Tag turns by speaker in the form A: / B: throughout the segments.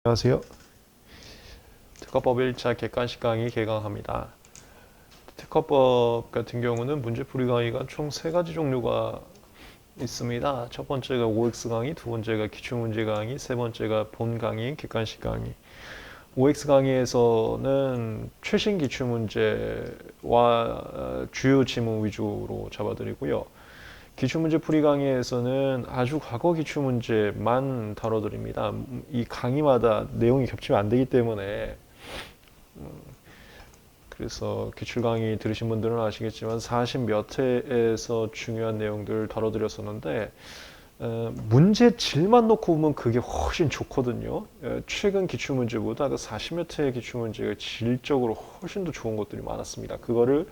A: 안녕하세요. 특허법 1차 객관식 강의 개강합니다. 특허법 같은 경우는 문제풀이 강의가 총 3가지 종류가 있습니다. 첫 번째가 OX 강의, 두 번째가 기출문제 강의, 세 번째가 본 강의, 객관식 강의. OX 강의에서는 최신 기출문제와 주요 지문 위주로 잡아드리고요. 기출문제 풀이 강의에서는 아주 과거 기출문제만 다뤄드립니다. 이 강의마다 내용이 겹치면 안 되기 때문에 그래서 기출 강의 들으신 분들은 아시겠지만 40몇 회에서 중요한 내용들을 다뤄드렸었는데 문제 질만 놓고 보면 그게 훨씬 좋거든요. 최근 기출문제보다 그 40몇 회의 기출문제가 질적으로 훨씬 더 좋은 것들이 많았습니다. 그거를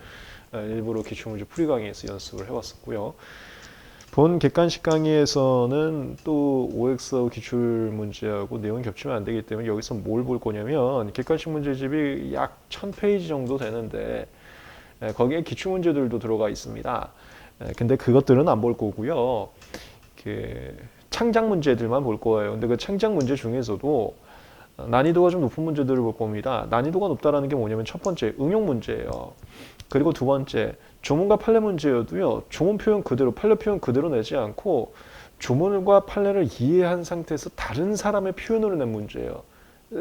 A: 일부러 기출문제 풀이 강의에서 연습을 해왔었고요. 본 객관식 강의에서는 또 OX 기출 문제하고 내용이 겹치면 안 되기 때문에 여기서 뭘 볼 거냐면 객관식 문제집이 약 1000페이지 정도 되는데 거기에 기출 문제들도 들어가 있습니다. 근데 그것들은 안 볼 거고요. 그 창작 문제들만 볼 거예요. 근데 그 창작 문제 중에서도 난이도가 좀 높은 문제들을 볼 겁니다. 난이도가 높다라는 게 뭐냐면 첫 번째 응용 문제예요. 그리고 두 번째 조문과 판례 문제여도요. 조문 표현 그대로 판례 표현 그대로 내지 않고 조문과 판례를 이해한 상태에서 다른 사람의 표현으로 낸 문제예요.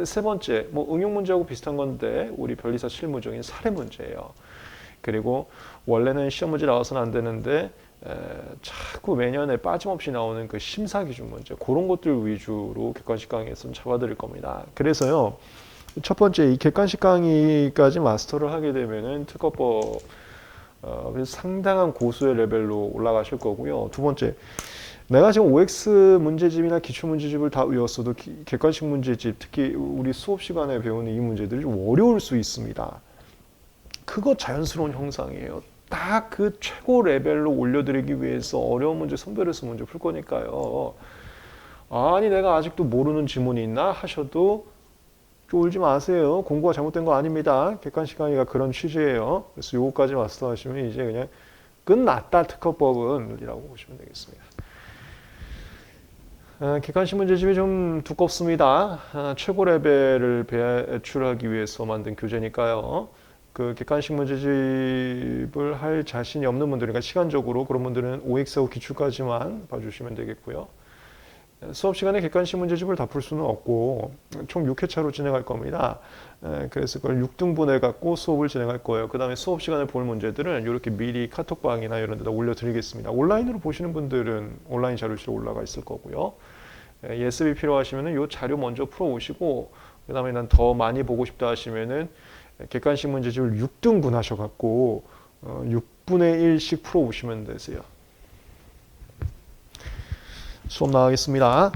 A: 세 번째 뭐 응용 문제하고 비슷한 건데 우리 변리사 실무적인 사례 문제예요. 그리고 원래는 시험 문제 나와서는 안 되는데 자꾸 매년에 빠짐없이 나오는 그 심사 기준 문제 그런 것들 위주로 객관식 강의에서는 잡아드릴 겁니다. 그래서요. 첫 번째 이 객관식 강의까지 마스터를 하게 되면은 특허법 상당한 고수의 레벨로 올라가실 거고요. 두 번째 내가 지금 OX 문제집이나 기출 문제집을 다 외웠어도 객관식 문제집 특히 우리 수업 시간에 배우는 이 문제들이 좀 어려울 수 있습니다. 그거 자연스러운 형상이에요. 딱 그 최고 레벨로 올려드리기 위해서 어려운 문제 선별해서 문제 풀 거니까요. 아니 내가 아직도 모르는 지문이 있나 하셔도 쫄지 마세요. 공부가 잘못된 거 아닙니다. 객관식 강의가 그런 취지예요. 그래서 요거까지 마스터하시면 이제 그냥 끝났다 특허법은 이라고 보시면 되겠습니다. 객관식 문제집이 좀 두껍습니다. 최고 레벨을 배출하기 위해서 만든 교재니까요. 그 객관식 문제집을 할 자신이 없는 분들, 그러니까 시간적으로 그런 분들은 OX하고 기출까지만 봐주시면 되겠고요. 수업 시간에 객관식 문제집을 다 풀 수는 없고 총 6회차로 진행할 겁니다. 그래서 그걸 6등분해 갖고 수업을 진행할 거예요. 그 다음에 수업 시간에 볼 문제들은 이렇게 미리 카톡방이나 이런 데다 올려드리겠습니다. 온라인으로 보시는 분들은 온라인 자료실에 올라가 있을 거고요. 예습이 필요하시면 이 자료 먼저 풀어오시고 그 다음에 난 더 많이 보고 싶다 하시면은 객관식 문제집을 6등분 하셔갖고 6분의 1씩 풀어오시면 되세요. 수업 나가겠습니다.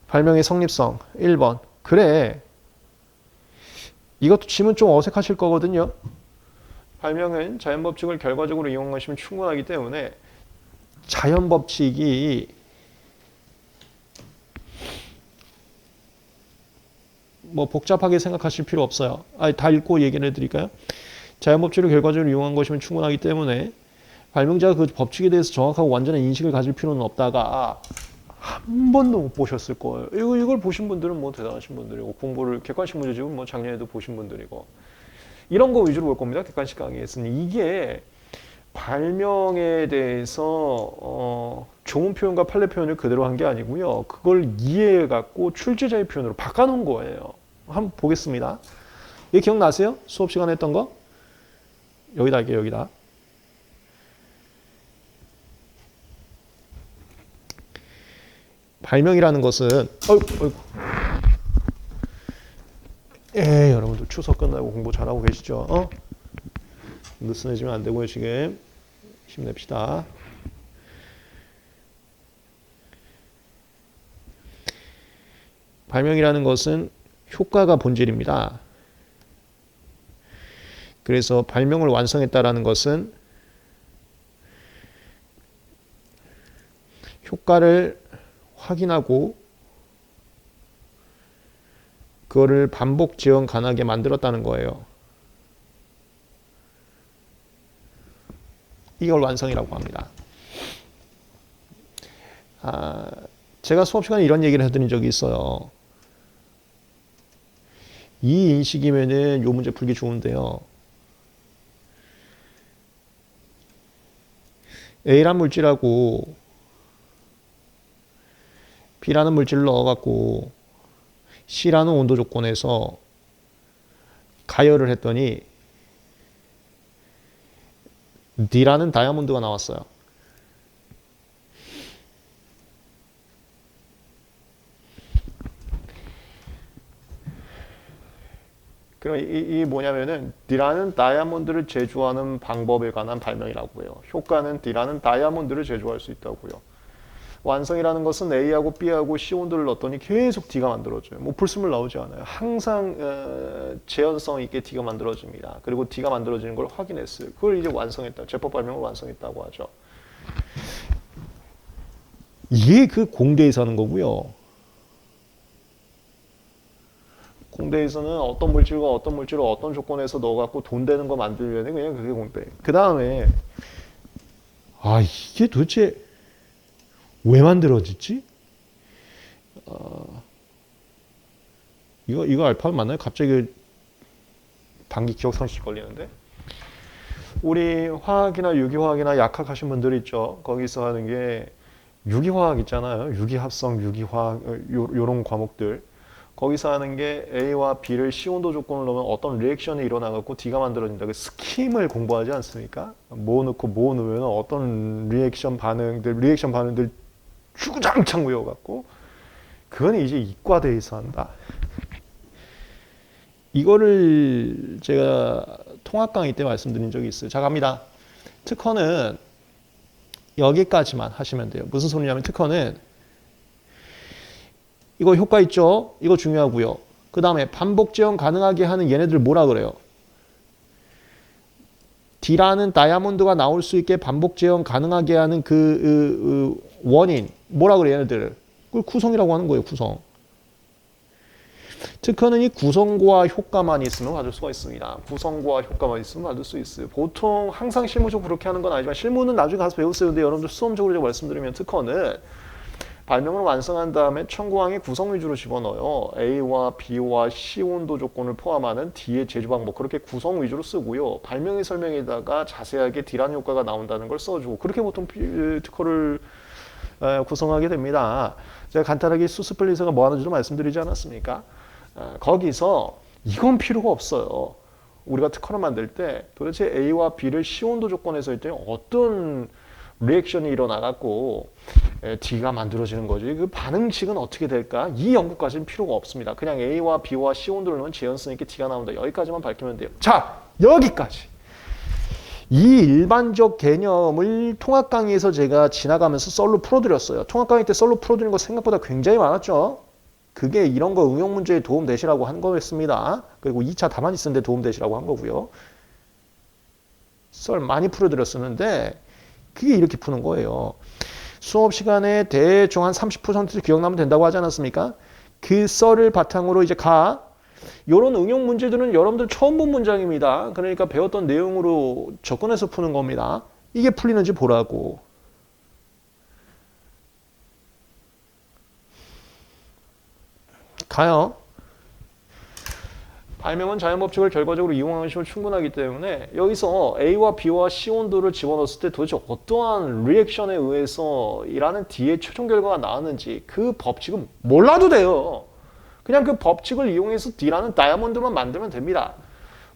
A: 발명의 성립성 1번. 그래. 이것도 지문 좀 어색하실 거거든요. 발명은 자연법칙을 결과적으로 이용한 것이면 충분하기 때문에 자연법칙이 뭐 복잡하게 생각하실 필요 없어요. 다 읽고 얘기를 해드릴까요? 자연법칙을 결과적으로 이용한 것이면 충분하기 때문에 발명자가 그 법칙에 대해서 정확하고 완전한 인식을 가질 필요는 없다가 한 번도 못 보셨을 거예요. 이걸 보신 분들은 뭐 대단하신 분들이고 공부를 객관식 문제집은 뭐 작년에도 보신 분들이고 이런 거 위주로 볼 겁니다. 객관식 강의에서는 이게 발명에 대해서 조문 표현과 판례 표현을 그대로 한 게 아니고요. 그걸 이해해 갖고 출제자의 표현으로 바꿔놓은 거예요. 한번 보겠습니다. 이게 기억나세요? 수업 시간에 했던 거? 여기다 할게요. 여기다. 발명이라는 것은 어이구. 여러분들 추석 끝나고 공부 잘하고 계시죠? 느슨해지면 안 되고요. 지금 힘냅시다. 발명이라는 것은 효과가 본질입니다. 그래서 발명을 완성했다라는 것은 효과를 확인하고 그거를 반복 지원 가능하게 만들었다는 거예요. 이걸 완성이라고 합니다. 제가 수업 시간에 이런 얘기를 해드린 적이 있어요. 이 인식이면은 요 문제 풀기 좋은데요. A란 물질하고 B라는 물질을 넣어갖고 C라는 온도 조건에서 가열을 했더니 D라는 다이아몬드가 나왔어요. 그럼 이 뭐냐면은 D라는 다이아몬드를 제조하는 방법에 관한 발명이라고 해요. 효과는 D라는 다이아몬드를 제조할 수 있다고요. 완성이라는 것은 A하고 B하고 C 온도를 넣었더니 계속 D가 만들어져요. 뭐 불순물 나오지 않아요. 항상 재현성 있게 D가 만들어집니다. 그리고 D가 만들어지는 걸 확인했어요. 그걸 이제 완성했다. 제법 발명을 완성했다고 하죠. 이게 그 공대에서 하는 거고요. 공대에서는 어떤 물질과 어떤 물질을 어떤 조건에서 넣어갖고 돈 되는 거 만들려면 그냥 그게 공대. 그 다음에 이게 도대체 왜 만들어졌지? 이거 알파벳 맞나요? 갑자기 단기 기억 상실 걸리는데. 우리 화학이나 유기화학이나 약학하신 분들 있죠. 거기서 하는 게 유기화학 있잖아요. 유기합성, 유기화학 요런 과목들. 거기서 하는 게 A와 B를 C 온도 조건을 넣으면 어떤 리액션이 일어나갖고 D가 만들어진다. 그 스킴을 공부하지 않습니까? 뭐 넣고 뭐 넣으면 어떤 리액션 반응들 주구장창 외워갖고 그건 이제 이과대에서 한다. 이거를 제가 통합 강의 때 말씀드린 적이 있어요. 자, 갑니다. 특허는 여기까지만 하시면 돼요. 무슨 소리냐면 특허는 이거 효과 있죠? 이거 중요하고요. 그 다음에 반복 재현 가능하게 하는 얘네들 뭐라 그래요? D라는 다이아몬드가 나올 수 있게 반복 재현 가능하게 하는 그 원인 뭐라 그래 얘네들? 그걸 구성이라고 하는 거예요. 구성. 특허는 이 구성과 효과만 있으면 받을 수가 있습니다. 구성과 효과만 있으면 받을 수 있어요. 보통 항상 실무적으로 그렇게 하는 건 아니지만 실무는 나중에 가서 배우세요. 근데 여러분들 수험적으로 말씀드리면 특허는 발명을 완성한 다음에 청구항에 구성 위주로 집어넣어요. A와 B와 C 온도 조건을 포함하는 D의 제조 방법 그렇게 구성 위주로 쓰고요. 발명의 설명에다가 자세하게 D라는 효과가 나온다는 걸 써주고 그렇게 보통 특허를 구성하게 됩니다. 제가 간단하게 수스플릿가 뭐 하는지도 말씀드리지 않았습니까? 거기서 이건 필요가 없어요. 우리가 특허를 만들 때 도대체 A와 B를 C 온도 조건에서 했더니 어떤 리액션이 일어나갖고 D가 만들어지는 거지. 그 반응식은 어떻게 될까? 이 연구까지는 필요가 없습니다. 그냥 A와 B와 C 온도를 넣으면 재현성 있게 D가 나온다. 여기까지만 밝히면 돼요. 자, 여기까지. 이 일반적 개념을 통합 강의에서 제가 지나가면서 썰로 풀어드렸어요. 통합 강의 때 썰로 풀어드리는 거 생각보다 굉장히 많았죠. 그게 이런 거 응용 문제에 도움 되시라고 한 거였습니다. 그리고 2차 답안지 쓰는데 도움 되시라고 한 거고요. 썰 많이 풀어드렸었는데 그게 이렇게 푸는 거예요. 수업 시간에 대충 한 30% 기억나면 된다고 하지 않았습니까? 그 썰을 바탕으로 이제 이런 응용 문제들은 여러분들 처음 본 문장입니다. 그러니까 배웠던 내용으로 접근해서 푸는 겁니다. 이게 풀리는지 보라고. 가요. 발명은 자연법칙을 결과적으로 이용하시면 충분하기 때문에 여기서 A와 B와 C 온도를 집어넣었을 때 도대체 어떠한 리액션에 의해서 일하는 D의 최종 결과가 나왔는지 그 법칙은 몰라도 돼요. 그냥 그 법칙을 이용해서 D라는 다이아몬드만 만들면 됩니다.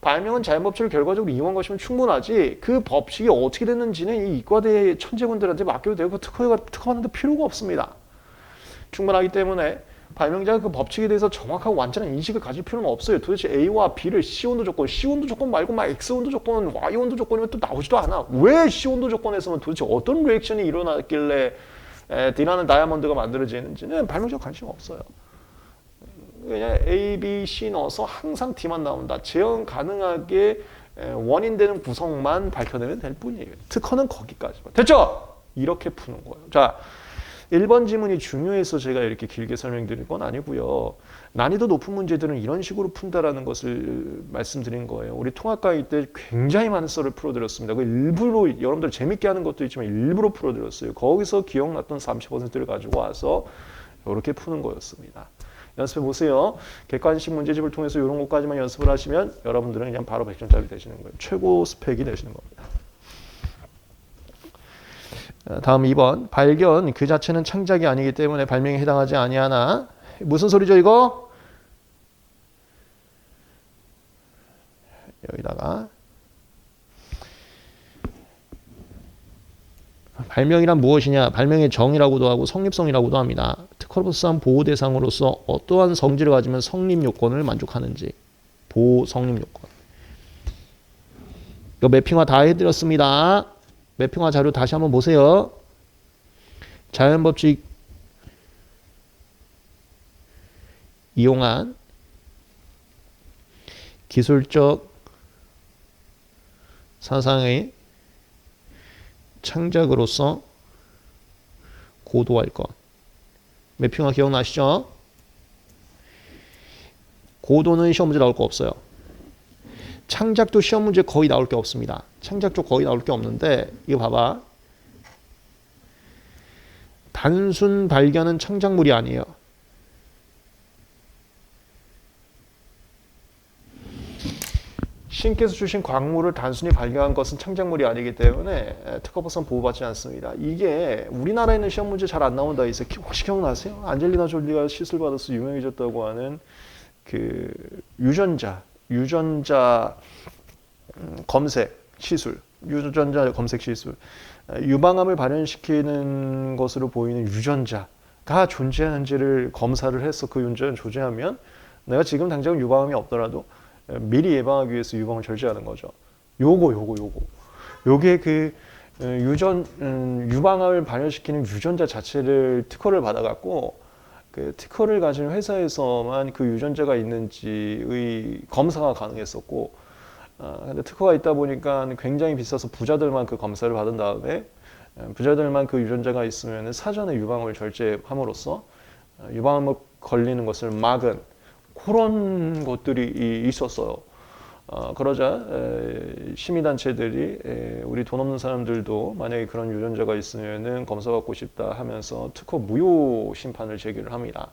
A: 발명은 자연법칙을 결과적으로 이용한 것이면 충분하지 그 법칙이 어떻게 됐는지는 이 이과대 천재분들한테 맡겨도 되고 특허하는데 필요가 없습니다. 충분하기 때문에 발명자가 그 법칙에 대해서 정확하고 완전한 인식을 가질 필요는 없어요. 도대체 A와 B를 C 온도 조건, C 온도 조건 말고 막 X 온도 조건, Y 온도 조건이면 또 나오지도 않아. 왜 C 온도 조건에서는 도대체 어떤 리액션이 일어났길래 D라는 다이아몬드가 만들어지는지는 발명자가 관심 없어요. 그냥 A, B, C 넣어서 항상 D만 나온다. 재현 가능하게 원인되는 구성만 밝혀내면 될 뿐이에요. 특허는 거기까지만. 됐죠? 이렇게 푸는 거예요. 자, 1번 지문이 중요해서 제가 이렇게 길게 설명드린 건 아니고요. 난이도 높은 문제들은 이런 식으로 푼다라는 것을 말씀드린 거예요. 우리 통합 강의 때 굉장히 많은 썰을 풀어드렸습니다. 그 일부러 여러분들 재밌게 하는 것도 있지만 일부러 풀어드렸어요. 거기서 기억났던 30%를 가지고 와서 이렇게 푸는 거였습니다. 연습해 보세요. 객관식 문제집을 통해서 이런 것까지만 연습을 하시면 여러분들은 그냥 바로 100점짜리 되시는 거예요. 최고 스펙이 되시는 겁니다. 다음 2번. 발견 그 자체는 창작이 아니기 때문에 발명에 해당하지 아니하나. 무슨 소리죠 이거? 여기다가 발명이란 무엇이냐? 발명의 정의라고도 하고 성립성이라고도 합니다. 특허로서 보호 대상으로서 어떠한 성질을 가지면 성립 요건을 만족하는지. 보호 성립 요건. 이거 매핑화 다 해드렸습니다. 매핑화 자료 다시 한번 보세요. 자연법칙 이용한 기술적 사상의 창작으로서 고도할 것. 매핑화 기억나시죠? 고도는 시험 문제 나올 거 없어요. 창작도 시험 문제 거의 나올 게 없습니다. 창작도 거의 나올 게 없는데 이거 봐봐. 단순 발견은 창작물이 아니에요. 신께서 주신 광물을 단순히 발견한 것은 창작물이 아니기 때문에 특허법상 보호받지 않습니다. 이게 우리나라에는 시험 문제 잘 안 나온다 해서 혹시 기억나세요? 안젤리나 졸리가 시술 받아서 유명해졌다고 하는 그 유전자 검색 시술, 유전자 검색 시술, 유방암을 발현시키는 것으로 보이는 유전자가 존재하는지를 검사를 해서 그 유전자를 조제하면 내가 지금 당장 유방암이 없더라도 미리 예방하기 위해서 유방을 절제하는 거죠. 요게 그 유방암을 발현시키는 유전자 자체를 특허를 받아갖고 그 특허를 가진 회사에서만 그 유전자가 있는지의 검사가 가능했었고, 근데 특허가 있다 보니까 굉장히 비싸서 부자들만 그 검사를 받은 다음에 부자들만 그 유전자가 있으면 사전에 유방암을 절제함으로써 유방암을 걸리는 것을 막은 그런 것들이 있었어요. 그러자 시민단체들이 우리 돈 없는 사람들도 만약에 그런 유전자가 있으면은 검사받고 싶다 하면서 특허 무효 심판을 제기를 합니다.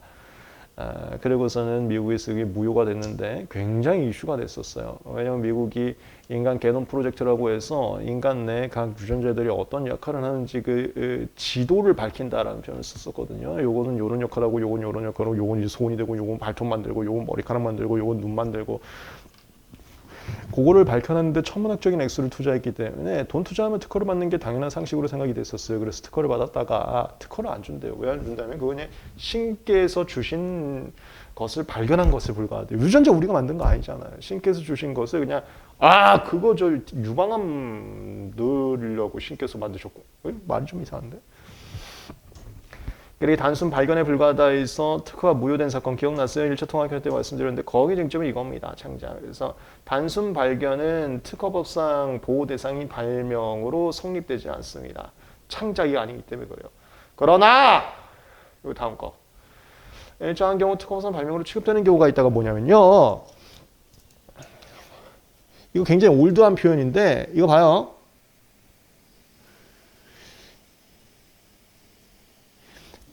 A: 그리고서는 미국에서 이게 무효가 됐는데 굉장히 이슈가 됐었어요. 왜냐하면 미국이 인간 게놈 프로젝트라고 해서 인간 내 각 유전자들이 어떤 역할을 하는지 그 지도를 밝힌다라는 표현을 썼었거든요. 요거는 요런 역할하고 요건 요런 역할하고 요건 이제 소원이 되고 요건 발톱 만들고 요건 머리카락 만들고 요건 눈 만들고 그거를 밝혀놨는데 천문학적인 액수를 투자했기 때문에 돈 투자하면 특허를 받는 게 당연한 상식으로 생각이 됐었어요. 그래서 특허를 받았다가 특허를 안 준대요. 왜 안 준다면 그거 그냥 신께서 주신 것을 발견한 것에 불과하대요. 유전자 우리가 만든 거 아니잖아요. 신께서 주신 것을 그냥 그거 저 유방암 넣으려고 신께서 만드셨고 말이 좀 이상한데? 그리고 단순 발견에 불과하다 해서 특허가 무효된 사건 기억났어요? 1차 통합회 때 말씀드렸는데 거기 쟁점이 이겁니다. 창작. 그래서 단순 발견은 특허법상 보호 대상인 발명으로 성립되지 않습니다. 창작이 아니기 때문에 그래요. 그러나 이 다음 거. 일정한 경우 특허법상 발명으로 취급되는 경우가 있다가 뭐냐면요. 이거 굉장히 올드한 표현인데 이거 봐요.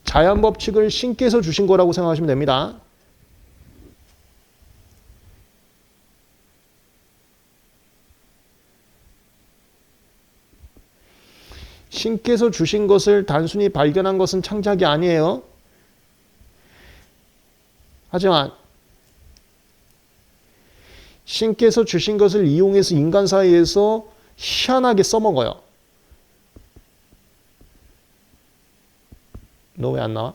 A: 자연법칙을 신께서 주신 거라고 생각하시면 됩니다. 신께서 주신 것을 단순히 발견한 것은 창작이 아니에요. 하지만 신께서 주신 것을 이용해서 인간 사이에서 희한하게 써먹어요. 너 왜 안 나와?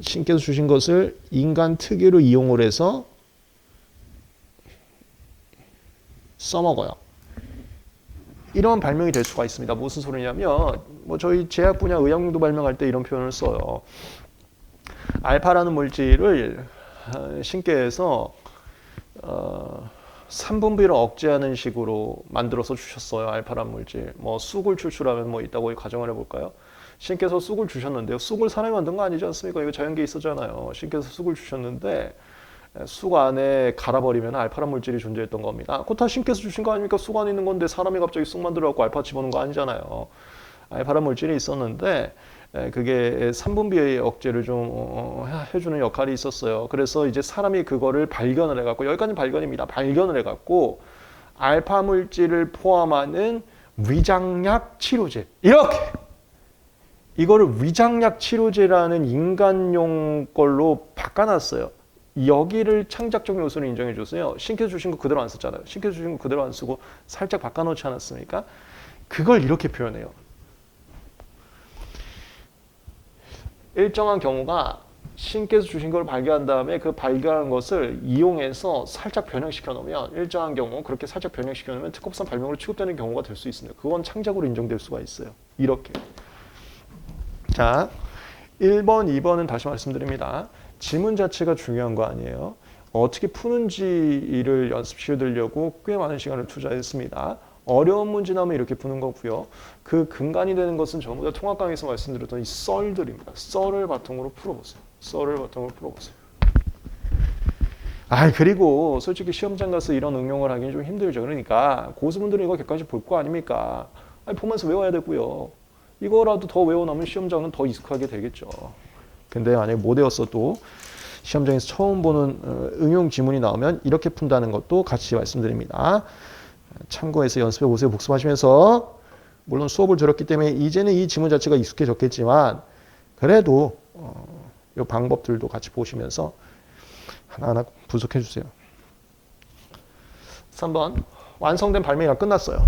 A: 신께서 주신 것을 인간 특유로 이용을 해서 써먹어요. 이런 발명이 될 수가 있습니다. 무슨 소리냐면 저희 제약 분야 의약용도 발명할 때 이런 표현을 써요. 알파라는 물질을 신께서 3분비를 억제하는 식으로 만들어서 주셨어요. 알파란 물질. 뭐 쑥을 추출하면 뭐 있다고 가정을 해볼까요? 신께서 쑥을 주셨는데요. 쑥을 사람이 만든 거 아니지 않습니까? 이거 자연계에 있었잖아요. 신께서 쑥을 주셨는데 쑥 안에 갈아버리면 알파란 물질이 존재했던 겁니다. 그거 다 신께서 주신 거 아닙니까? 쑥 안에 있는 건데 사람이 갑자기 쑥 만들어갖고 알파 집어넣은 거 아니잖아요. 알파란 물질이 있었는데 그게 3분비의 억제를 좀 해주는 역할이 있었어요. 그래서 이제 사람이 그거를 발견을 해갖고, 여기까지 발견입니다. 발견을 해갖고 알파 물질을 포함하는 위장약 치료제, 이렇게 이거를 위장약 치료제라는 인간용 걸로 바꿔놨어요. 여기를 창작적 요소를 인정해 줬어요. 신께서 주신 거 그대로 안 썼잖아요. 신께서 주신 거 그대로 안 쓰고 살짝 바꿔놓지 않았습니까? 그걸 이렇게 표현해요. 일정한 경우가 신께서 주신 걸 발견한 다음에 그 발견한 것을 이용해서 살짝 변형시켜 놓으면, 일정한 경우 그렇게 살짝 변형시켜 놓으면 특허법상 발명으로 취급되는 경우가 될 수 있습니다. 그건 창작으로 인정될 수가 있어요. 이렇게. 자, 1번, 2번은 다시 말씀드립니다. 지문 자체가 중요한 거 아니에요. 어떻게 푸는지를 연습시켜드리려고 꽤 많은 시간을 투자했습니다. 어려운 문제 나오면 이렇게 푸는 거고요. 그 근간이 되는 것은 전부 다 통합 강의에서 말씀드렸던 이 썰들입니다. 썰을 바탕으로 풀어보세요. 썰을 바탕으로 풀어보세요. 그리고 솔직히 시험장 가서 이런 응용을 하기는 좀 힘들죠. 그러니까 고수분들은 이거 객관식 볼 거 아닙니까? 보면서 외워야 되고요. 이거라도 더 외워놓으면 시험장은 더 익숙하게 되겠죠. 근데 만약에 못 외웠어도 시험장에서 처음 보는 응용 지문이 나오면 이렇게 푼다는 것도 같이 말씀드립니다. 참고해서 연습해 보세요. 복습하시면서. 물론 수업을 들었기 때문에 이제는 이 지문 자체가 익숙해졌겠지만 그래도 이 방법들도 같이 보시면서 하나하나 분석해 주세요. 3번. 완성된 발명이랑 끝났어요.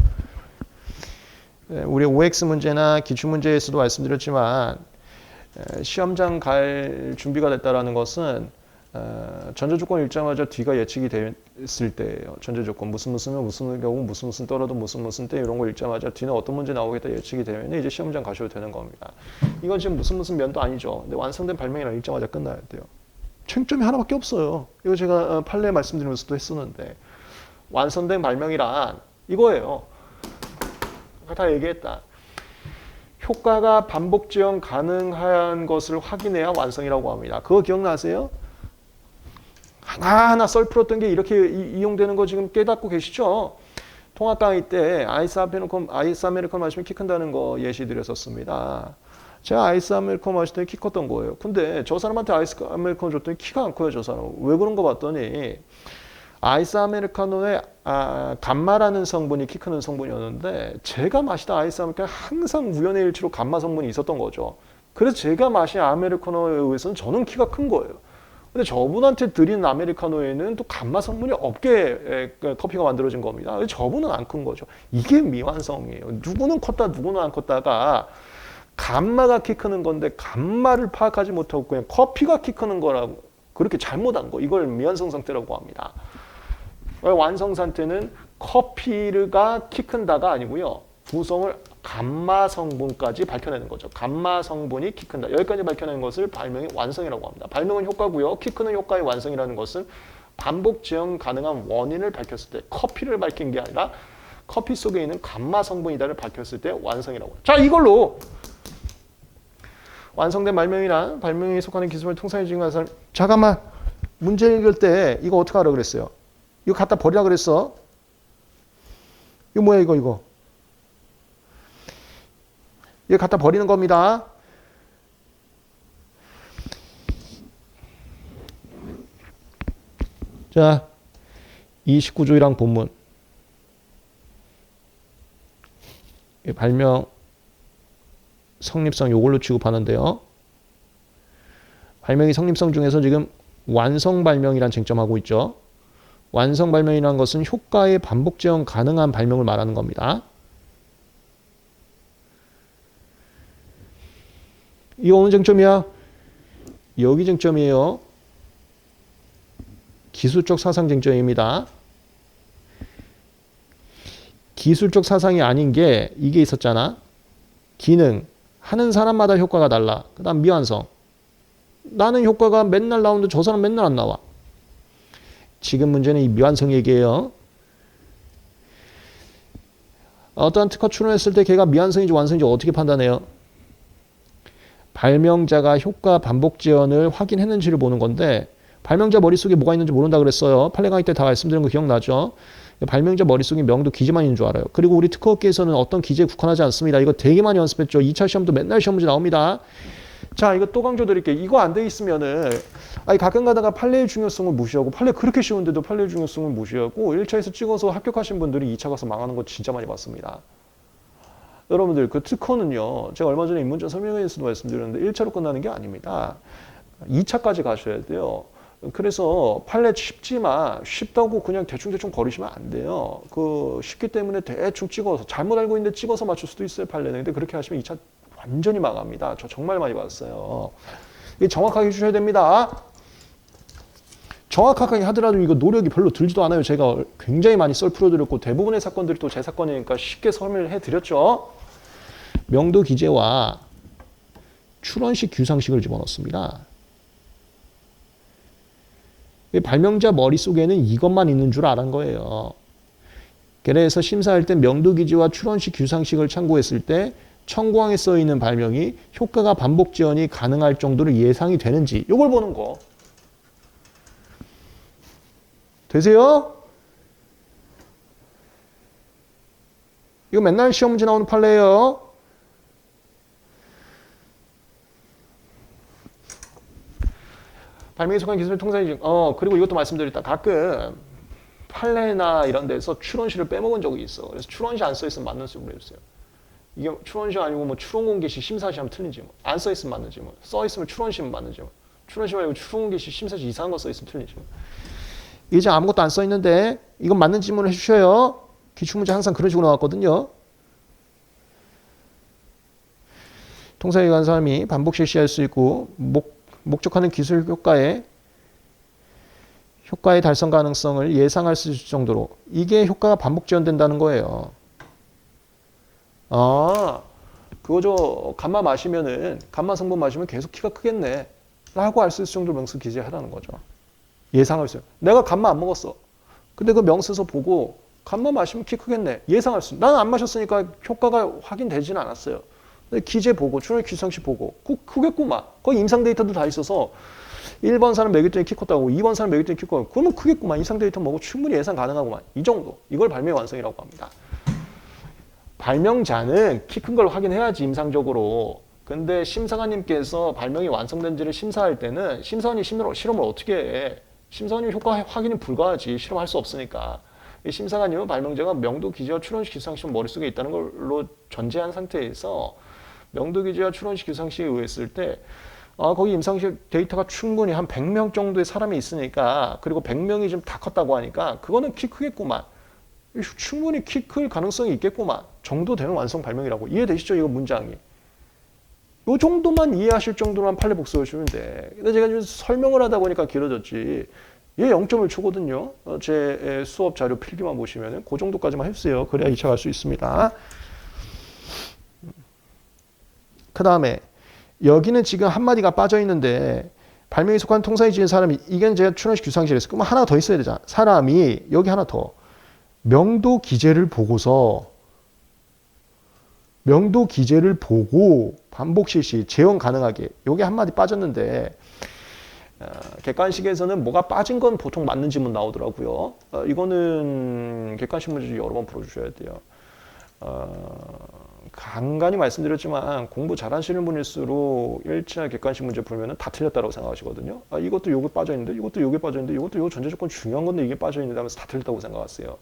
A: 우리 OX 문제나 기출문제에서도 말씀드렸지만 시험장 갈 준비가 됐다라는 것은 전제조건 읽자마자 뒤가 예측이 됐을 때예요. 전제조건 무슨 경우 무슨 떨어도 무슨 때 이런 거 읽자마자 뒤는 어떤 문제 나오겠다 예측이 되면 이제 시험장 가셔도 되는 겁니다. 이건 지금 무슨 면도 아니죠. 근데 완성된 발명이랑 읽자마자 끝나야 돼요. 쟁점이 하나밖에 없어요. 이거 제가 판례 말씀드리면서도 했었는데 완성된 발명이란 이거예요. 아까 다 얘기했다. 효과가 반복 지연 가능한 것을 확인해야 완성이라고 합니다. 그거 기억나세요? 하나하나 썰 풀었던 게 이렇게 이용되는 거 지금 깨닫고 계시죠? 통합 강의 때 아이스 아메리카노 마시면 키 큰다는 거 예시 드렸었습니다. 제가 아이스 아메리카노 마실 때 키 컸던 거예요. 근데 저 사람한테 아이스 아메리카노 줬더니 키가 안 커요, 저 사람. 왜 그런 거 봤더니 아이스 아메리카노에 감마라는 성분이 키 크는 성분이었는데 제가 마시던 아이스 아메리카노에 항상 우연의 일치로 감마 성분이 있었던 거죠. 그래서 제가 마신 아메리카노에 의해서는 저는 키가 큰 거예요. 근데 저분한테 드린 아메리카노에는 또 감마 성분이 없게 커피가 만들어진 겁니다. 저분은 안 큰 거죠. 이게 미완성이에요. 누구는 컸다 누구는 안 컸다가 감마가 키 크는 건데 감마를 파악하지 못하고 그냥 커피가 키 크는 거라고 그렇게 잘못한 거. 이걸 미완성 상태라고 합니다. 완성 상태는 커피가 키 큰다가 아니고요. 구성을 감마 성분까지 밝혀내는 거죠. 감마 성분이 키 큰다. 여기까지 밝혀내는 것을 발명의 완성이라고 합니다. 발명은 효과고요. 키 크는 효과의 완성이라는 것은 반복 지연 가능한 원인을 밝혔을 때 커피를 밝힌 게 아니라 커피 속에 있는 감마 성분이다를 밝혔을 때 완성이라고 합니다. 자, 이걸로 완성된 발명이란 발명에 속하는 기술을 통상에 지정한 사람. 잠깐만. 문제 읽을 때 이거 어떻게 하라 그랬어요? 이거 갖다 버리라 그랬어? 이거 뭐야 이거? 이거 갖다 버리는 겁니다. 자, 29조 1항 본문. 발명 성립성 요걸로 취급하는데요. 발명의 성립성 중에서 지금 완성 발명이란 쟁점하고 있죠. 완성 발명이라는 것은 효과의 반복 지연 가능한 발명을 말하는 겁니다. 이거 어느 쟁점이야? 여기 쟁점이에요. 기술적 사상 쟁점입니다. 기술적 사상이 아닌 게 이게 있었잖아. 기능. 하는 사람마다 효과가 달라. 그 다음 미완성. 나는 효과가 맨날 나오는데 저 사람 맨날 안 나와. 지금 문제는 이 미완성 얘기예요.
B: 어떠한 특허 출원했을 때 걔가 미완성인지 완성인지 어떻게 판단해요? 발명자가 효과 반복 지연을 확인했는지를 보는 건데 발명자 머릿속에 뭐가 있는지 모른다 그랬어요. 판례 강의 때 다 말씀드린 거 기억나죠? 발명자 머릿속에 명도 기재만 있는 줄 알아요. 그리고 우리 특허업계에서는 어떤 기재에 국한하지 않습니다. 이거 되게 많이 연습했죠. 2차 시험도 맨날 시험 문제 나옵니다. 자, 이거 또 강조드릴게요. 이거 안 돼 있으면은 가끔 가다가 판례의 중요성을 무시하고 판례 그렇게 쉬운데도 판례의 중요성을 무시하고 1차에서 찍어서 합격하신 분들이 2차 가서 망하는 거 진짜 많이 봤습니다. 여러분들 그 특허는요. 제가 얼마 전에 입문자 설명회에서도 말씀드렸는데 1차로 끝나는 게 아닙니다. 2차까지 가셔야 돼요. 그래서 판례 쉽지만 쉽다고 그냥 대충 거리시면 안 돼요. 그 쉽기 때문에 대충 찍어서 잘못 알고 있는데 찍어서 맞출 수도 있어요. 판례는. 근데 그렇게 하시면 2차 완전히 망합니다. 저 정말 많이 봤어요. 정확하게 해주셔야 됩니다. 정확하게 하더라도 이거 노력이 별로 들지도 않아요. 제가 굉장히 많이 썰 풀어드렸고 대부분의 사건들이 또 제 사건이니까 쉽게 설명을 해드렸죠. 명도 기재와 출원식 규상식을 집어넣습니다. 발명자 머릿속에는 이것만 있는 줄 알은 거예요. 그래서 심사할 때 명도 기재와 출원식 규상식을 참고했을 때 청구항에 써 있는 발명이 효과가 반복 지연이 가능할 정도로 예상이 되는지 이걸 보는 거. 되세요? 이거 맨날 시험 문제 나오는 판례예요. 발명에 속한 기술 통상이지. 그리고 이것도 말씀드렸다. 가끔 판례나 이런 데서 출원시를 빼먹은 적이 있어. 그래서 출원시 안 써있으면 맞는 식으로 해주세요. 이게 출원시 아니고 뭐 출원공개시 심사시 하면 틀린지 뭐. 안 써있으면 맞는지 뭐. 써있으면 출원시면 맞는지 뭐. 출원시 말고 출원공개시 심사시 이상한 거 써있으면 틀린지 뭐. 이제 아무것도 안 써있는데 이건 맞는 질문을 해주셔요. 기출문제 항상 그런 식으로 나왔거든요. 통상에 관한 사람이 반복 실시할 수 있고 목적하는 기술 효과의 달성 가능성을 예상할 수 있을 정도로 이게 효과가 반복 지연된다는 거예요. 그거 감마 마시면은 감마 성분 마시면 계속 키가 크겠네 라고 알 수 있을 정도로 명수 기재하라는 거죠. 예상할 수 있어요. 내가 감마 안 먹었어. 근데 그 명수서 보고 감마 마시면 키 크겠네. 예상할 수 있어요. 나는 안 마셨으니까 효과가 확인되지는 않았어요. 기재 보고, 출원 규상식 보고, 크겠구만. 거기 임상 데이터도 다 있어서 1번 사람 먹였더니 키 컸다고, 2번 사람 먹였더니 키 컸다고. 그러면 크겠구만. 임상 데이터 먹고 충분히 예상 가능하구만. 이 정도. 이걸 발명 완성이라고 합니다. 발명자는 키 큰 걸 확인해야지 임상적으로. 근데 심사관님께서 발명이 완성된지를 심사할 때는 심사원이 실험을 어떻게 해? 심사원님 효과 확인이 불가하지. 실험할 수 없으니까. 심사관님은 발명자가 명도 기재와 출원식 규상식 머릿속에 있다는 걸로 전제한 상태에서 명도 기재와 출원식 규상식에 의했을 때 거기 임상식 데이터가 충분히 한 100명 정도의 사람이 있으니까 그리고 100명이 좀 다 컸다고 하니까 그거는 키 크겠구만. 충분히 키 클 가능성이 있겠구만. 정도 되는 완성 발명이라고. 이해되시죠? 이거 문장이. 요 정도만 이해하실 정도로만 판례 복습하시면 돼. 근데 제가 지금 설명을 하다 보니까 길어졌지. 얘 0.1초거든요. 제 수업 자료 필기만 보시면 그 정도까지만 해주세요. 그래야 2차 갈 수 있습니다. 그 다음에 여기는 지금 한마디가 빠져있는데 발명에 속한 통상에 지은 사람이 이건 제가 출원식 규상식에서 그럼 하나 더 있어야 되잖아. 사람이 여기 하나 더 명도 기재를 보고서 명도 기재를 보고 반복 실시 재원 가능하게 여기 한마디 빠졌는데 객관식에서는 뭐가 빠진 건 보통 맞는 지문 나오더라고요. 이거는 객관식 문제 여러 번 풀어주셔야 돼요. 간간히 말씀드렸지만 공부 잘하시는 분일수록 1차 객관식 문제 풀면 다 틀렸다고 생각하시거든요. 이것도 여기 빠져있는데 이것도 여기 빠져있는데 이것도 요 전제조건 중요한 건데 이게 빠져있는데 하면서 다 틀렸다고 생각하세요.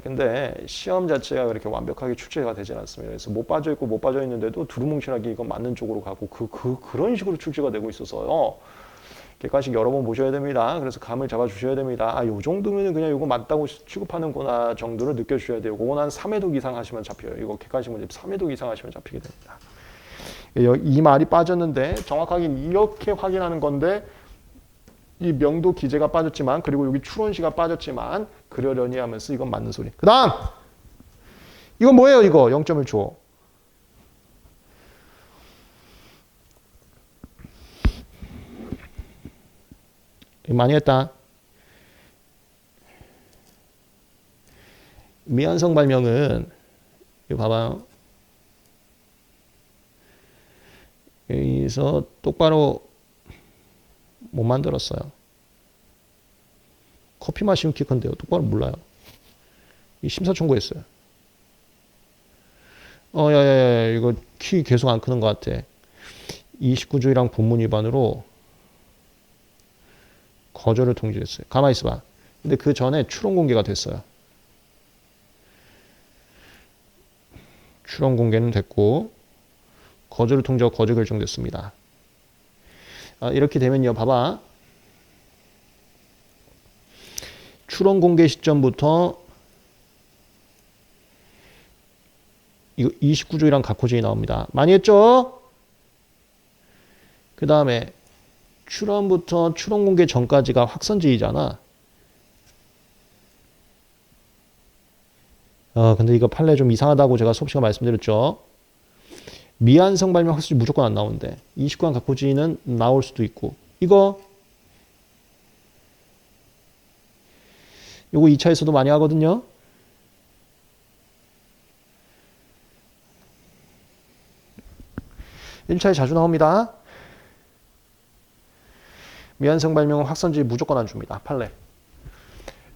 B: 근데 시험 자체가 그렇게 완벽하게 출제가 되진 않습니다. 그래서 못 빠져있고 못 빠져있는데도 두루뭉실하게 이거 맞는 쪽으로 가고 그런 식으로 출제가 되고 있어서요. 객관식 여러 번 보셔야 됩니다. 그래서 감을 잡아주셔야 됩니다. 요 정도면 그냥 이거 맞다고 취급하는구나 정도를 느껴주셔야 돼요. 그건 한 3회독 이상 하시면 잡혀요. 이거 객관식 문제 3회독 이상 하시면 잡히게 됩니다. 이 말이 빠졌는데 정확하게 이렇게 확인하는 건데 이 명도 기재가 빠졌지만 그리고 여기 출원시가 빠졌지만 그러려니 하면서 이건 맞는 소리. 그 다음 이건 뭐예요 이거 0.1초. 많이 했다. 미완성 발명은 이거 봐봐요. 여기서 똑바로 못 만들었어요. 커피 마시면 키 큰데요. 똑바로 몰라요. 이 심사 청구했어요. 야야야, 이거 키 계속 안 크는 것 같아. 29조이랑 본문 위반으로 거절을 통지했어요. 가만히 있어봐. 근데 그 전에 추론 공개가 됐어요. 추론 공개는 됐고 거절을 통지하고 거절 결정됐습니다. 이렇게 되면요, 봐봐. 추론 공개 시점부터 이거 29조이랑 각호제이 나옵니다. 많이 했죠? 그 다음에 추론부터 추론 공개 전까지가 확선제의잖아. 근데 이거 판례 좀 이상하다고 제가 수업 시간 말씀드렸죠. 미완성 발명 확실히 무조건 안 나오는데 29강 각호지는 나올 수도 있고 요거 2차에서도 많이 하거든요. (1차에) 자주 나옵니다. 미완성 발명은 확선지 무조건 안 줍니다. 판례.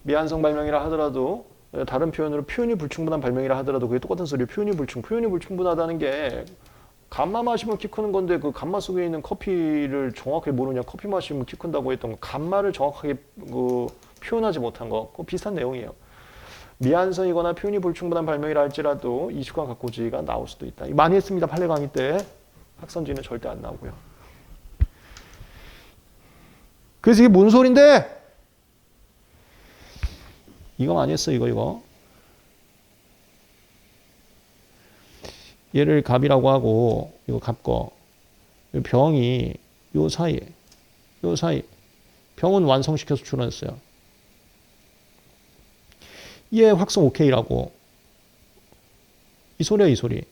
B: 미완성 발명이라 하더라도 다른 표현으로 표현이 불충분한 발명이라 하더라도 그게 똑같은 소리예요. 표현이 불충분하다는 게 감마 마시면 키 크는 건데 그 감마 속에 있는 커피를 정확하게 모르냐. 커피 마시면 키 큰다고 했던 거. 감마를 정확하게 표현하지 못한 거. 그거 비슷한 내용이에요. 미완성이거나 표현이 불충분한 발명이라 할지라도 20강 각호지가 나올 수도 있다. 많이 했습니다. 판례 강의 때. 확선지는 절대 안 나오고요. 그래서 이게 뭔 소린데? 이거 많이 했어. 이거. 얘를 갑이라고 하고 이거 갑거. 병이 요 사이에. 병은 완성시켜서 출원했어요. 얘 확성 오케이라고. 이 소리야, 이 소리.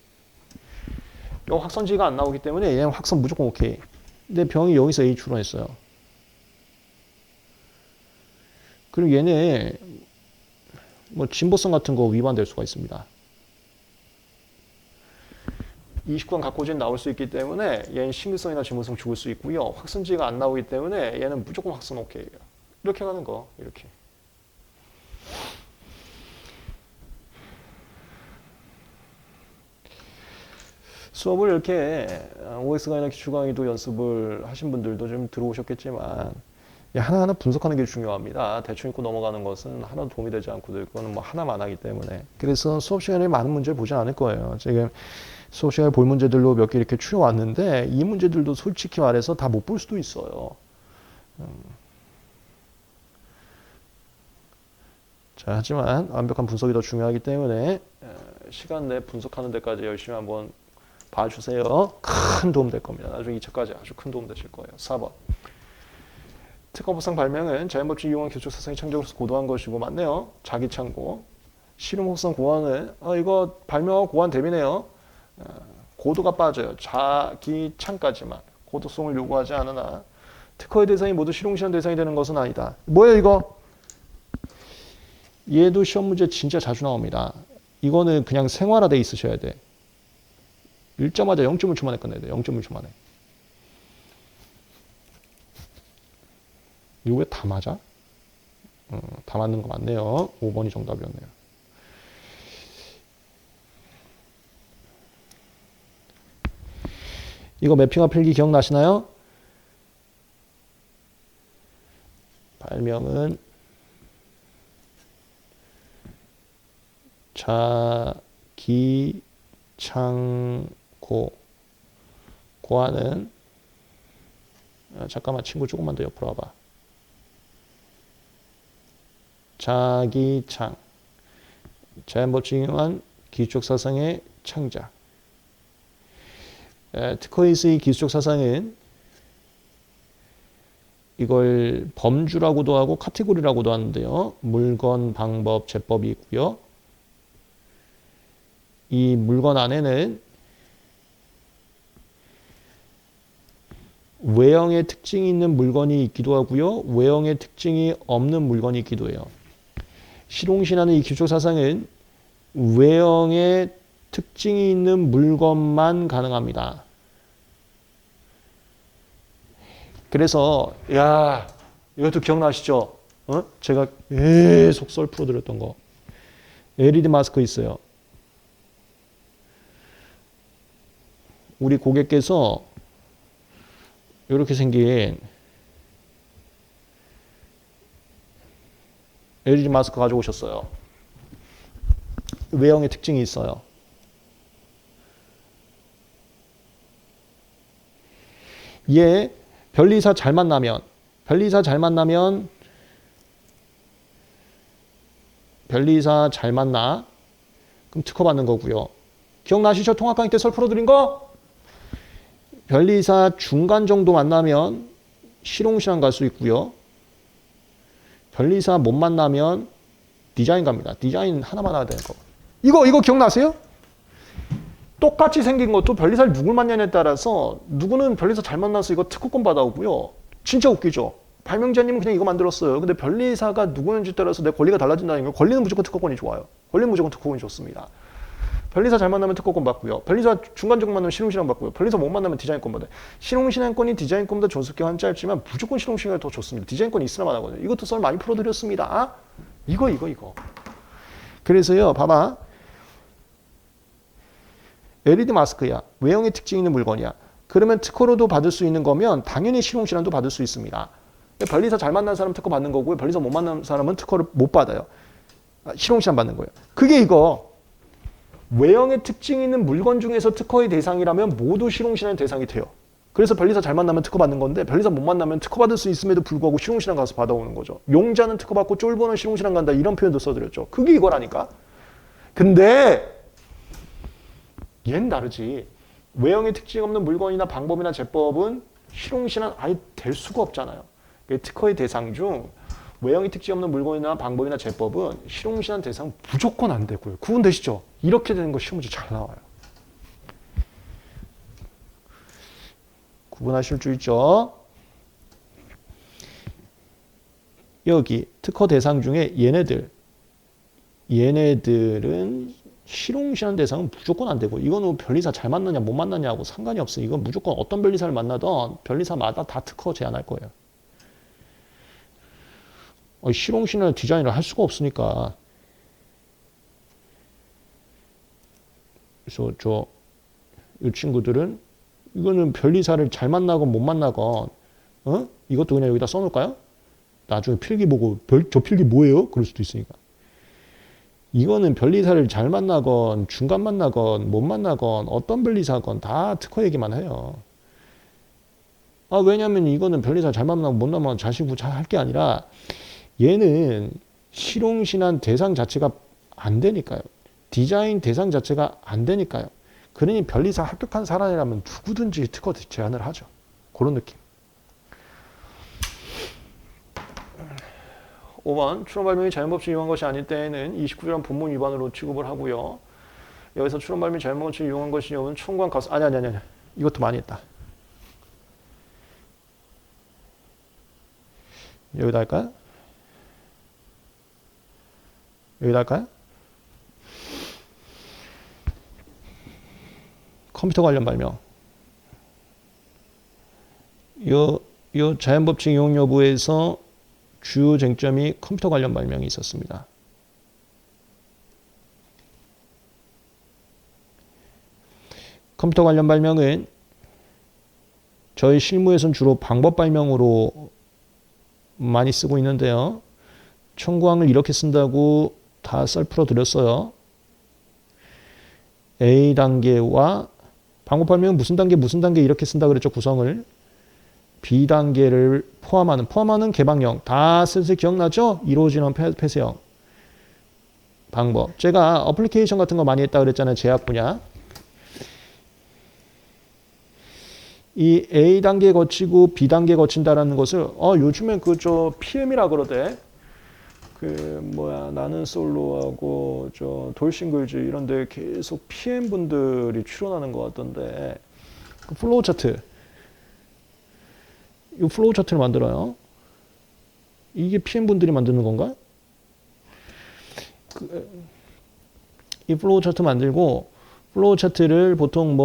B: 요 확선지가 안 나오기 때문에 얘는 확선 무조건 오케이. 근데 병이 여기서 A 출원했어요. 그리고 얘네 진보성 같은 거 위반될 수가 있습니다. 29강 각호지는 나올 수 있기 때문에 얘는 신규성이나 진보성 죽을 수 있고요. 확선지가 안 나오기 때문에 얘는 무조건 확선 오케이예요. 이렇게 가는 거. 이렇게. 수업을 이렇게 OX 강의나 기출 강의도 연습을 하신 분들도 좀 들어오셨겠지만 하나하나 분석하는 게 중요합니다. 대충 읽고 넘어가는 것은 하나도 도움이 되지 않고도 그거는 하나만 하기 때문에. 그래서 수업 시간에 많은 문제를 보지 않을 거예요. 지금 수업 시간에 볼 문제들로 몇 개 이렇게 추려왔는데 이 문제들도 솔직히 말해서 다 못 볼 수도 있어요. 자, 하지만 완벽한 분석이 더 중요하기 때문에 시간 내 분석하는 데까지 열심히 한번 봐주세요. 큰 도움 될 겁니다. 나중에 2차까지 아주 큰 도움 되실 거예요. 4번. 특허법상 발명은 자연법칙 이용한 기술적 사상이 창작으로서 고도한 것이고 맞네요. 자기 창고. 실용법상 고안은 이거 발명하고 고안 대비네요. 고도가 빠져요. 자기 창까지만. 고도성을 요구하지 않으나 특허의 대상이 모두 실용시험 대상이 되는 것은 아니다. 뭐예요 이거? 얘도 시험 문제 진짜 자주 나옵니다. 이거는 그냥 생활화돼 있으셔야 돼. 읽자마자 0.1초 만에 끝내야 돼. 0.1초 만에. 이거 왜 다 맞아? 다 맞는 거 맞네요. 5번이 정답이었네요. 이거 매핑화 필기 기억나시나요? 발명은 자기 창고. 고안은 잠깐만 친구 조금만 더 옆으로 와봐. 자기창. 자연법칙 이용한 기술적 사상의 창작. 특허에서의 기술적 사상은 이걸 범주라고도 하고 카테고리라고도 하는데요. 물건, 방법, 제법이 있고요. 이 물건 안에는 외형의 특징이 있는 물건이 있기도 하고요. 외형의 특징이 없는 물건이 있기도 해요. 실용신하는 이 기술적 사상은 외형의 특징이 있는 물건만 가능합니다. 그래서 야 이것도 기억나시죠? 제가 계속 썰 풀어드렸던 거. LED 마스크 있어요. 우리 고객께서 이렇게 생긴 LED 마스크 가져오셨어요. 외형의 특징이 있어요. 얘 변리사 잘 만나면 변리사 잘 만나 그럼 특허 받는 거고요. 기억나시죠? 통합 강의 때 설 풀어드린 거? 변리사 중간 정도 만나면 실용시장 갈 수 있고요. 변리사 못 만나면 디자인 갑니다. 디자인 하나만 하야 되는 거. 이거 기억나세요? 똑같이 생긴 것도 변리사를 누굴 만나냐에 따라서 누구는 변리사 잘 만나서 이거 특허권 받아오고요. 진짜 웃기죠? 발명자님은 그냥 이거 만들었어요. 근데 변리사가 누구인지 따라서 내 권리가 달라진다는 거. 권리는 무조건 특허권이 좋아요. 권리는 무조건 특허권이 좋습니다. 변리사 잘 만나면 특허권 받고요. 변리사 중간적으로 만나면 실용실현 받고요. 변리사 못 만나면 디자인권 받아요. 실용실현권이 디자인권보다 존속 기간 짧지만 무조건 실용실현이 더 좋습니다. 디자인권이 있으나만 하거든요. 이것도 썰 많이 풀어드렸습니다. 이거. 그래서요, 봐봐. LED 마스크야. 외형의 특징 있는 물건이야. 그러면 특허로도 받을 수 있는 거면 당연히 실용실현도 받을 수 있습니다. 변리사 잘 만난 사람 특허 받는 거고요. 변리사 못 만난 사람은 특허를 못 받아요. 실용실현 받는 거예요. 그게 이거. 외형의 특징 있는 물건 중에서 특허의 대상이라면 모두 실용실현 대상이 돼요. 그래서 변리사 잘 만나면 특허 받는 건데 변리사 못 만나면 특허 받을 수 있음에도 불구하고 실용실현 가서 받아오는 거죠. 용자는 특허 받고 쫄보는 실용실현 간다 이런 표현도 써드렸죠. 그게 이거라니까. 근데 얘는 다르지. 외형의 특징 없는 물건이나 방법이나 제법은 실용실현 아예 될 수가 없잖아요. 특허의 대상 중 외형의 특징 없는 물건이나 방법이나 제법은 실용실현 대상 무조건 안 되고요. 구분되시죠? 이렇게 되는 거 시험 문제 잘 나와요. 구분하실 줄 있죠? 여기 특허 대상 중에 얘네들은 실용실현 대상은 무조건 안 되고 이거는 변리사 잘 만나냐 못 만나냐하고 상관이 없어요. 이건 무조건 어떤 변리사를 만나던 변리사마다 다 특허 제한할 거예요. 실용실현 디자인을 할 수가 없으니까. 그래서 이 친구들은 이거는 변리사를 잘 만나건 못 만나건 이것도 그냥 여기다 써놓을까요? 나중에 필기 보고 저 필기 뭐예요? 그럴 수도 있으니까. 이거는 변리사를 잘 만나건 중간 만나건 못 만나건 어떤 변리사건 다 특허 얘기만 해요. 왜냐면 이거는 변리사 잘 만나고 못 만나면 자시고 잘 할 게 아니라 얘는 실용실현 대상 자체가 안 되니까요. 디자인 대상 자체가 안 되니까요. 그러니 변리사 합격한 사람이라면 누구든지 특허 제한을 하죠. 그런 느낌. 5번 추론 발명이 자연법칙 이용한 것이 아닐 때에는 29조란 본문 위반으로 취급을 하고요. 여기서 추론 발명이 자연법칙 이용한 것이 여부는 총괄 가수 아니. 이것도 많이 했다. 여기다 할까요? 여기다 할까요? 컴퓨터 관련 발명. 요 자연법칙 이용 여부에서 주요 쟁점이 컴퓨터 관련 발명이 있었습니다. 컴퓨터 관련 발명은 저희 실무에서는 주로 방법 발명으로 많이 쓰고 있는데요. 청구항을 이렇게 쓴다고 다 썰 풀어드렸어요. A 단계와 방법 발명은 무슨 단계 이렇게 쓴다 그랬죠. 구성을. B 단계를 포함하는 개방형 다 슬슬 기억나죠? 이루어지는 폐쇄형 방법. 제가 어플리케이션 같은 거 많이 했다 그랬잖아요. 제약 분야. 이 A 단계 거치고 B 단계 거친다라는 것을 요즘엔 PM이라 그러대. 나는 솔로하고 돌싱글즈 이런데 계속 PM 분들이 출연하는 것 같던데 플로우 차트. 이 플로우 차트를 만들어요. 이게 PM 분들이 만드는 건가? 이 플로우 차트 만들고 플로우 차트를 보통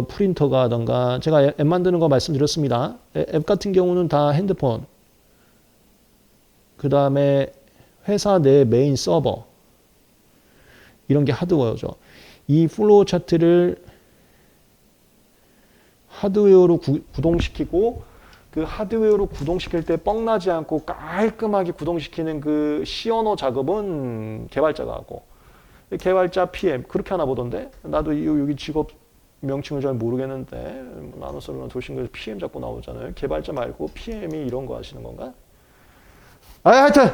B: 프린터가 하던가 제가 앱 만드는 거 말씀드렸습니다. 앱 같은 경우는 다 핸드폰, 그 다음에 회사 내 메인 서버, 이런 게 하드웨어죠. 이 플로우 차트를 하드웨어로 구동시키고 그 하드웨어로 구동시킬 때 뻥나지 않고 깔끔하게 구동시키는 그 시언어 작업은 개발자가 하고, 개발자 PM 그렇게 하나 보던데, 나도 여기 직업 명칭을 잘 모르겠는데 나노솔루나 도신거에서 PM 자꾸 나오잖아요. 개발자 말고 PM이 이런 거 하시는 건가? 하여튼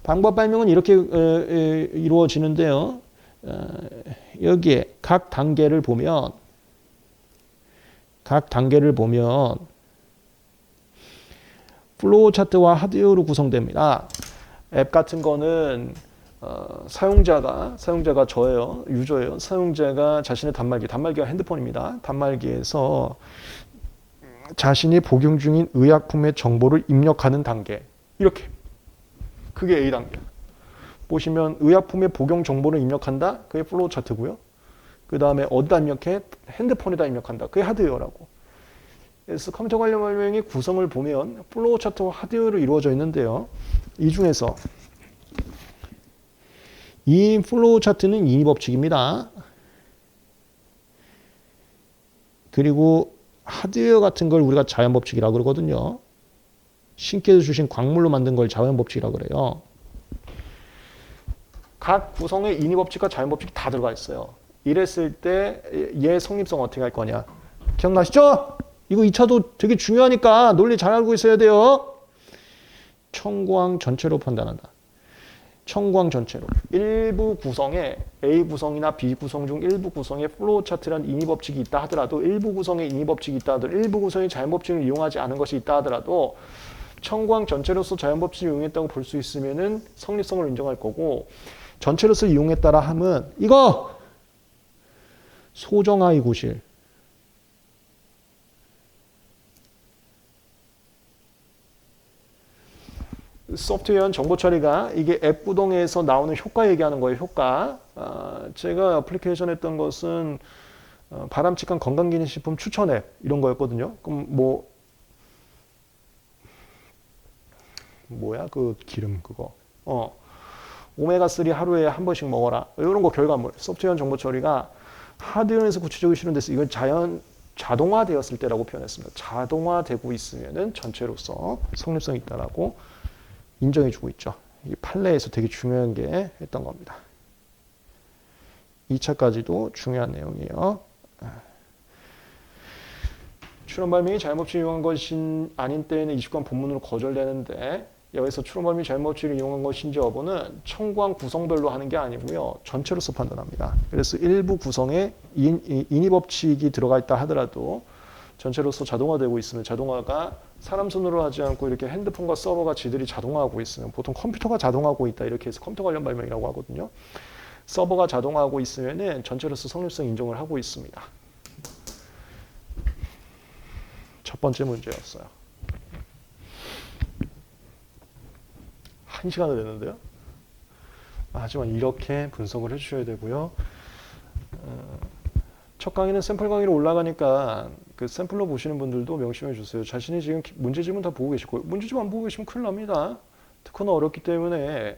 B: 방법 발명은 이렇게 이루어지는데요. 여기에 각 단계를 보면 플로우 차트와 하드웨어로 구성됩니다. 앱 같은 거는 사용자가 저예요. 유저예요. 사용자가 자신의 단말기가 핸드폰입니다. 단말기에서 자신이 복용 중인 의약품의 정보를 입력하는 단계. 이렇게. 그게 A단계. 보시면 의약품의 복용 정보를 입력한다. 그게 플로우 차트고요. 그 다음에 어디다 입력해? 핸드폰에다 입력한다. 그게 하드웨어라고. 그래서 컴퓨터 관련 발명의 구성을 보면 플로우 차트와 하드웨어로 이루어져 있는데요. 이 중에서 이 플로우 차트는 인위 법칙입니다. 그리고 하드웨어 같은 걸 우리가 자연 법칙이라고 그러거든요. 신께서 주신 광물로 만든 걸 자연 법칙이라고 그래요. 각 구성에 인위 법칙과 자연 법칙이 다 들어가 있어요. 이랬을 때 얘 성립성 어떻게 할 거냐? 기억나시죠? 이거 2차도 되게 중요하니까 논리 잘 알고 있어야 돼요. 청구항 전체로 판단한다. 청구항 전체로. 일부 구성에 A 구성이나 B 구성 중 일부 구성에 플로우 차트라는 인위 법칙이 있다 하더라도, 일부 구성에 인위 법칙이 있다 하더라도, 일부 구성에 자연 법칙을 이용하지 않은 것이 있다 하더라도 청구항 전체로서 자연 법칙을 이용했다고 볼 수 있으면은 성립성을 인정할 거고, 전체로서 이용했다라 함은 이거 소정하의 구실. 소프트웨어 정보 처리가 이게 앱 구동에서 나오는 효과 얘기하는 거예요. 효과. 제가 애플리케이션 했던 것은 바람직한 건강기능식품 추천 앱 이런 거였거든요. 그럼 뭐야 그 기름 그거. 오메가3 하루에 한 번씩 먹어라. 이런 거 결과물. 소프트웨어 정보 처리가 하드웨어에서 구체적으로 실현돼서 이건 자동화되었을 때라고 표현했습니다. 자동화되고 있으면은 전체로서 성립성이 있다라고 인정해주고 있죠. 이 판례에서 되게 중요한 게 했던 겁니다. 2차까지도 중요한 내용이에요. 추론 발명이 자연법칙을 이용한 것이 아닌 때에는 20권 본문으로 거절되는데, 여기서 추론 발명이 자연법칙을 이용한 것인지 여부는 청구한 구성별로 하는 게 아니고요. 전체로서 판단합니다. 그래서 일부 구성에 인위 법칙이 들어가 있다 하더라도 전체로서 자동화되고 있으면, 자동화가 사람 손으로 하지 않고 이렇게 핸드폰과 서버가 지들이 자동화하고 있으면, 보통 컴퓨터가 자동화하고 있다 이렇게 해서 컴퓨터 관련 발명이라고 하거든요. 서버가 자동화하고 있으면은 전체로서 성립성 인정을 하고 있습니다. 첫 번째 문제였어요. 1시간을 냈는데요. 하지만 이렇게 분석을 해주셔야 되고요. 첫 강의는 샘플 강의로 올라가니까 그 샘플로 보시는 분들도 명심해 주세요. 자신이 지금 문제집은 다 보고 계실 거예요. 문제집 안 보고 계시면 큰일 납니다. 특허는 어렵기 때문에,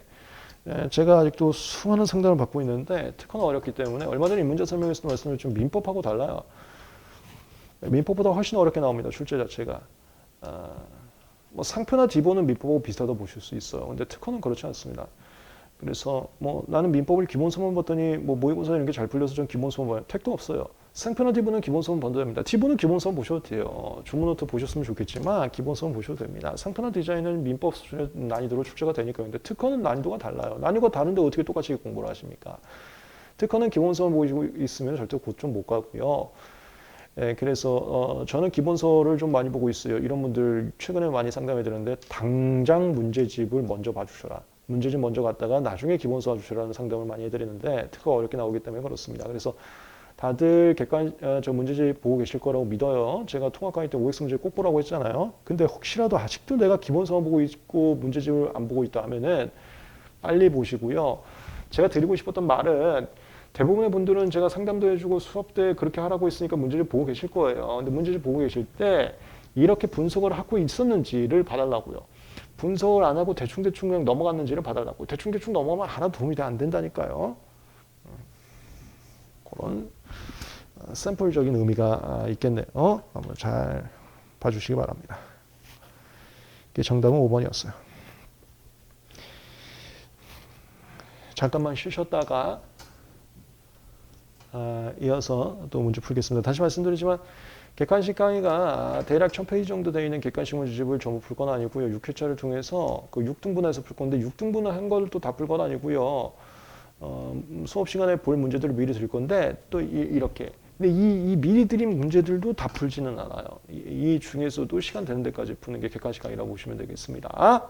B: 제가 아직도 수많은 상담을 받고 있는데 특허는 어렵기 때문에, 얼마 전에 입문자 설명에서도 말씀드렸지만 민법하고 달라요. 민법보다 훨씬 어렵게 나옵니다. 출제 자체가. 상표나 디보는 민법하고 비슷하다고 보실 수 있어요. 근데 특허는 그렇지 않습니다. 그래서 나는 민법을 기본서문 봤더니 모의고사 이런 게 잘 풀려서 전 기본서문 봐요. 택도 없어요. 상표나 디보는 기본서문 봐도 됩니다. 디보는 기본서문 보셔도 돼요. 주문노트 보셨으면 좋겠지만 기본서문 보셔도 됩니다. 상표나 디자인은 민법 수준의 난이도로 출제가 되니까요. 근데 특허는 난이도가 달라요. 난이도가 다른데 어떻게 똑같이 공부를 하십니까? 특허는 기본서문 보시고 있으면 절대 고점 못 가고요. 그래서 저는 기본서를 좀 많이 보고 있어요. 이런 분들 최근에 많이 상담해 드렸는데, 당장 문제집을 먼저 봐주셔라. 문제집 먼저 갔다가 나중에 기본서 봐주셔라는 상담을 많이 해드리는데, 특허가 어렵게 나오기 때문에 그렇습니다. 그래서 다들 저 문제집 보고 계실 거라고 믿어요. 제가 통합 강의 때 OX 문제 꼭 보라고 했잖아요. 근데 혹시라도 아직도 내가 기본서만 보고 있고 문제집을 안 보고 있다 하면은 빨리 보시고요. 제가 드리고 싶었던 말은,
A: 대부분의 분들은 제가 상담도 해주고 수업 때 그렇게 하라고 했으니까 문제를 보고 계실 거예요. 근데 문제를 보고 계실 때 이렇게 분석을 하고 있었는지를 봐달라고요. 분석을 안 하고 대충대충 그냥 넘어갔는지를 봐달라고. 대충대충 넘어가면 하나도 도움이 안 된다니까요. 그런 샘플적인 의미가 있겠네요. 한번 잘 봐주시기 바랍니다. 이게 정답은 5번이었어요. 잠깐만 쉬셨다가 이어서 또 문제 풀겠습니다. 다시 말씀드리지만 객관식 강의가 대략 1000페이지 정도 되어 있는 객관식 문제집을 전부 풀 건 아니고요. 6회차를 통해서 그 6등분해서 풀 건데 6등분을 한 걸 또 다 풀 건 아니고요. 수업 시간에 볼 문제들을 미리 드릴 건데 또 이렇게. 근데 이 미리 드린 문제들도 다 풀지는 않아요. 이 중에서도 시간 되는 데까지 푸는 게 객관식 강의라고 보시면 되겠습니다.